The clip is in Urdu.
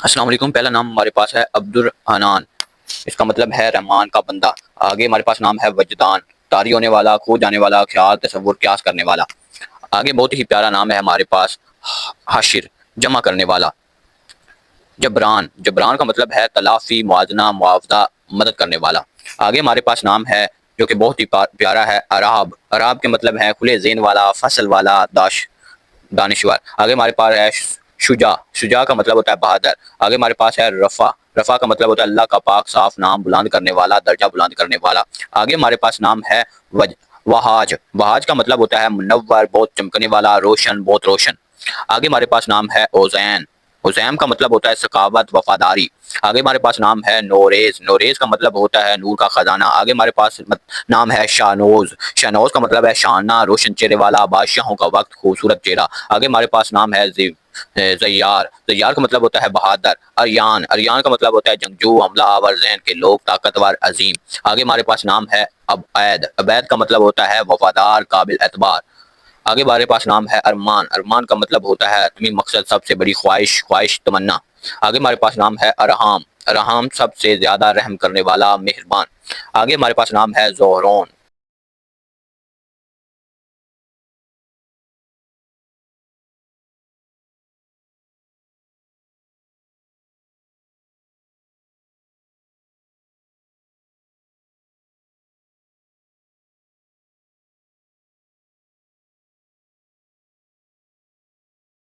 السلام علیکم۔ پہلا نام ہمارے پاس ہے عبد الحنان، اس کا مطلب ہے رحمان کا بندہ۔ آگے ہمارے پاس نام ہے وجدان، طاری ہونے والا، کھو جانے والا، خیال تصور قیاس کرنے والا۔ آگے بہت ہی پیارا نام ہے ہمارے پاس حاشر، جمع کرنے والا۔ جبران، جبران کا مطلب ہے تلافی، موازنہ، معاوضہ، مدد کرنے والا۔ آگے ہمارے پاس نام ہے جو کہ بہت ہی پیارا ہے، عراب۔ عراب کے مطلب ہے کھلے ذہن والا، فصل والا، دانشور۔ آگے ہمارے پاس ہے شجاع، شجاع کا مطلب ہوتا ہے بہادر۔ آگے ہمارے پاس ہے رفع، رفع کا مطلب ہوتا ہے اللہ کا پاک صاف نام، بلند کرنے والا، درجہ بلند کرنے والا۔ آگے ہمارے پاس نام ہے وہاج، وہاج کا مطلب ہوتا ہے منور، بہت چمکنے والا، روشن، بہت روشن۔ آگے ہمارے پاس نام ہے اوزین، حسین کا مطلب ہوتا ہے سخاوت، وفاداری۔ آگے ہمارے پاس نام ہے نوریز، نوریز کا مطلب ہوتا ہے نور کا خزانہ۔ آگے ہمارے پاس نام ہے شانوز، شانوز کا مطلب ہے شانہ، روشن چہرے والا، بادشاہوں کا وقت، خوبصورت چہرہ۔ آگے ہمارے پاس نام ہے زیار، زیار کا مطلب ہوتا ہے بہادر۔ اریان، اریان کا مطلب ہوتا ہے جنگجو، حملہ آور ذہن کے لوگ، طاقتور، عظیم۔ آگے ہمارے پاس نام ہے عبید، عبید کا مطلب ہوتا ہے وفادار، قابل اعتبار۔ آگے ہمارے پاس نام ہے ارمان، ارمان کا مطلب ہوتا ہے حتمی مقصد، سب سے بڑی خواہش، خواہش، تمنا۔ آگے ہمارے پاس نام ہے ارحام، ارحام سب سے زیادہ رحم کرنے والا، مہربان۔ آگے ہمارے پاس نام ہے زہرون،